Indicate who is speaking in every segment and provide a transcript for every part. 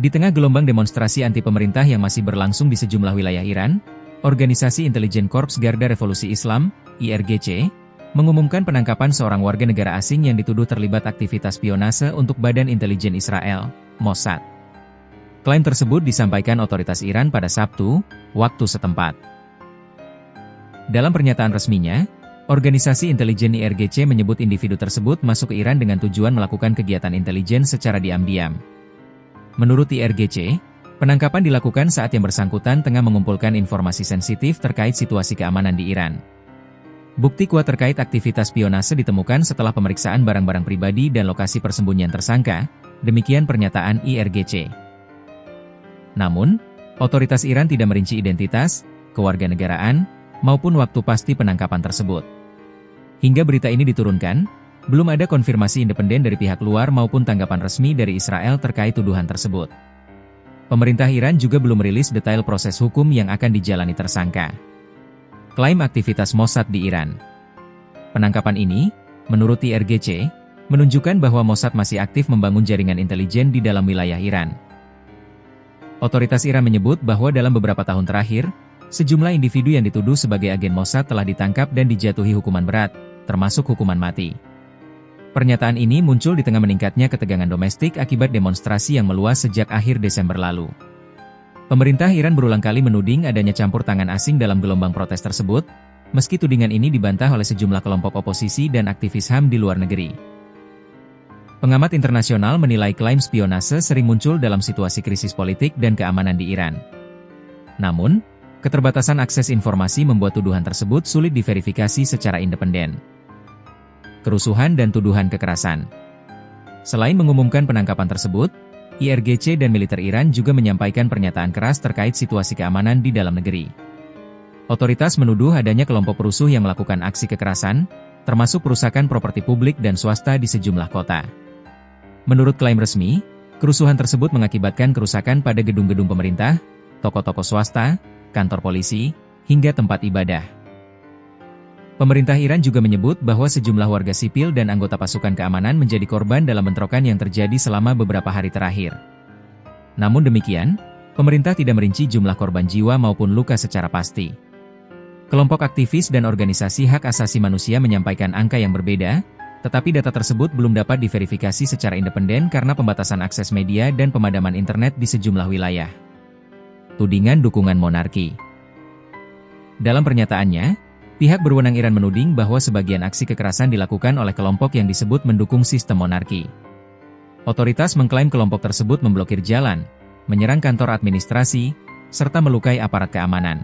Speaker 1: Di tengah gelombang demonstrasi anti-pemerintah yang masih berlangsung di sejumlah wilayah Iran, Organisasi Intelijen Korps Garda Revolusi Islam, IRGC, mengumumkan penangkapan seorang warga negara asing yang dituduh terlibat aktivitas spionase untuk Badan Intelijen Israel, Mossad. Klaim tersebut disampaikan otoritas Iran pada Sabtu, waktu setempat. Dalam pernyataan resminya, Organisasi Intelijen IRGC menyebut individu tersebut masuk ke Iran dengan tujuan melakukan kegiatan intelijen secara diam-diam. Menurut IRGC, penangkapan dilakukan saat yang bersangkutan tengah mengumpulkan informasi sensitif terkait situasi keamanan di Iran. Bukti kuat terkait aktivitas spionase ditemukan setelah pemeriksaan barang-barang pribadi dan lokasi persembunyian tersangka, demikian pernyataan IRGC. Namun, otoritas Iran tidak merinci identitas, kewarganegaraan, maupun waktu pasti penangkapan tersebut. Hingga berita ini diturunkan, belum ada konfirmasi independen dari pihak luar maupun tanggapan resmi dari Israel terkait tuduhan tersebut. Pemerintah Iran juga belum merilis detail proses hukum yang akan dijalani tersangka. Klaim aktivitas Mossad di Iran. Penangkapan ini, menurut IRGC, menunjukkan bahwa Mossad masih aktif membangun jaringan intelijen di dalam wilayah Iran. Otoritas Iran menyebut bahwa dalam beberapa tahun terakhir, sejumlah individu yang dituduh sebagai agen Mossad telah ditangkap dan dijatuhi hukuman berat, termasuk hukuman mati. Pernyataan ini muncul di tengah meningkatnya ketegangan domestik akibat demonstrasi yang meluas sejak akhir Desember lalu. Pemerintah Iran berulang kali menuding adanya campur tangan asing dalam gelombang protes tersebut, meski tudingan ini dibantah oleh sejumlah kelompok oposisi dan aktivis HAM di luar negeri. Pengamat internasional menilai klaim spionase sering muncul dalam situasi krisis politik dan keamanan di Iran. Namun, keterbatasan akses informasi membuat tuduhan tersebut sulit diverifikasi secara independen. Kerusuhan dan tuduhan kekerasan. Selain mengumumkan penangkapan tersebut, IRGC dan militer Iran juga menyampaikan pernyataan keras terkait situasi keamanan di dalam negeri. Otoritas menuduh adanya kelompok perusuh yang melakukan aksi kekerasan, termasuk perusakan properti publik dan swasta di sejumlah kota. Menurut klaim resmi, kerusuhan tersebut mengakibatkan kerusakan pada gedung-gedung pemerintah, toko-toko swasta, kantor polisi, hingga tempat ibadah. Pemerintah Iran juga menyebut bahwa sejumlah warga sipil dan anggota pasukan keamanan menjadi korban dalam bentrokan yang terjadi selama beberapa hari terakhir. Namun demikian, pemerintah tidak merinci jumlah korban jiwa maupun luka secara pasti. Kelompok aktivis dan organisasi hak asasi manusia menyampaikan angka yang berbeda, tetapi data tersebut belum dapat diverifikasi secara independen karena pembatasan akses media dan pemadaman internet di sejumlah wilayah. Tudingan dukungan monarki. Dalam pernyataannya, pihak berwenang Iran menuding bahwa sebagian aksi kekerasan dilakukan oleh kelompok yang disebut mendukung sistem monarki. Otoritas mengklaim kelompok tersebut memblokir jalan, menyerang kantor administrasi, serta melukai aparat keamanan.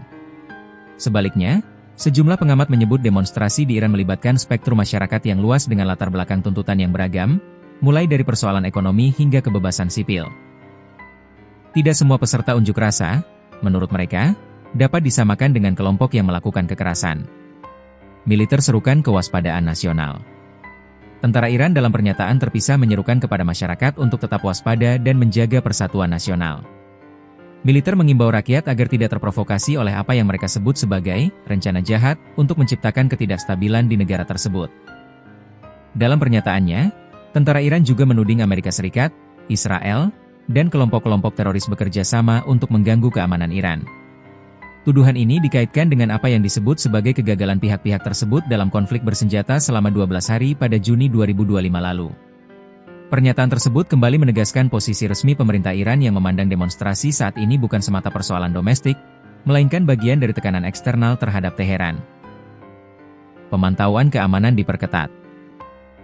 Speaker 1: Sebaliknya, sejumlah pengamat menyebut demonstrasi di Iran melibatkan spektrum masyarakat yang luas dengan latar belakang tuntutan yang beragam, mulai dari persoalan ekonomi hingga kebebasan sipil. Tidak semua peserta unjuk rasa, menurut mereka, dapat disamakan dengan kelompok yang melakukan kekerasan. Militer serukan kewaspadaan nasional. Tentara Iran dalam pernyataan terpisah menyerukan kepada masyarakat untuk tetap waspada dan menjaga persatuan nasional. Militer mengimbau rakyat agar tidak terprovokasi oleh apa yang mereka sebut sebagai rencana jahat untuk menciptakan ketidakstabilan di negara tersebut. Dalam pernyataannya, tentara Iran juga menuding Amerika Serikat, Israel, dan kelompok-kelompok teroris bekerja sama untuk mengganggu keamanan Iran. Tuduhan ini dikaitkan dengan apa yang disebut sebagai kegagalan pihak-pihak tersebut dalam konflik bersenjata selama 12 hari pada Juni 2025 lalu. Pernyataan tersebut kembali menegaskan posisi resmi pemerintah Iran yang memandang demonstrasi saat ini bukan semata persoalan domestik, melainkan bagian dari tekanan eksternal terhadap Teheran. Pemantauan keamanan diperketat.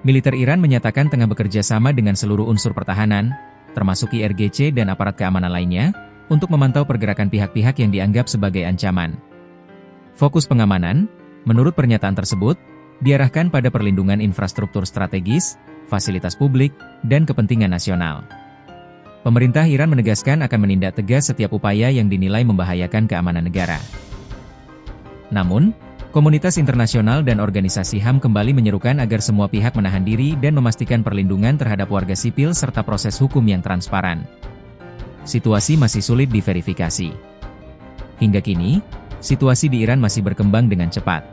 Speaker 1: Militer Iran menyatakan tengah bekerja sama dengan seluruh unsur pertahanan, termasuk IRGC dan aparat keamanan lainnya, untuk memantau pergerakan pihak-pihak yang dianggap sebagai ancaman. Fokus pengamanan, menurut pernyataan tersebut, diarahkan pada perlindungan infrastruktur strategis, fasilitas publik, dan kepentingan nasional. Pemerintah Iran menegaskan akan menindak tegas setiap upaya yang dinilai membahayakan keamanan negara. Namun, komunitas internasional dan organisasi HAM kembali menyerukan agar semua pihak menahan diri dan memastikan perlindungan terhadap warga sipil serta proses hukum yang transparan. Situasi masih sulit diverifikasi. Hingga kini, situasi di Iran masih berkembang dengan cepat.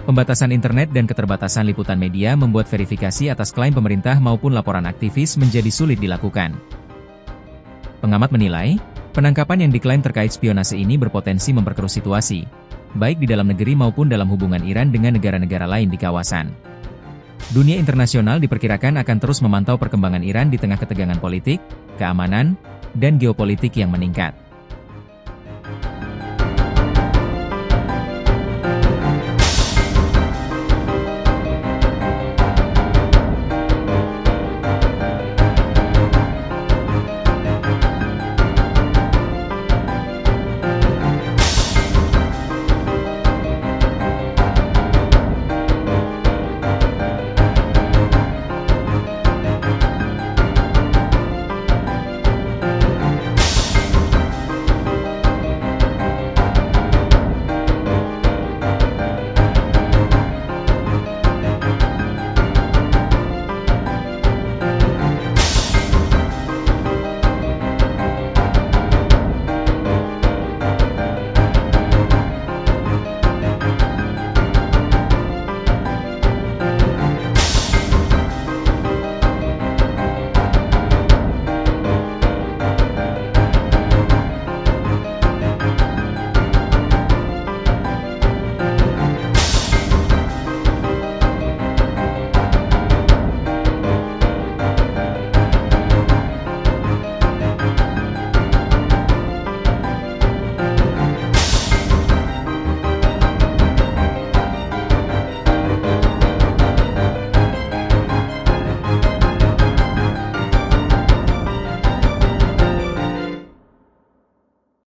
Speaker 1: Pembatasan internet dan keterbatasan liputan media membuat verifikasi atas klaim pemerintah maupun laporan aktivis menjadi sulit dilakukan. Pengamat menilai, penangkapan yang diklaim terkait spionase ini berpotensi memperkeruh situasi, baik di dalam negeri maupun dalam hubungan Iran dengan negara-negara lain di kawasan. Dunia internasional diperkirakan akan terus memantau perkembangan Iran di tengah ketegangan politik, keamanan, dan geopolitik yang meningkat.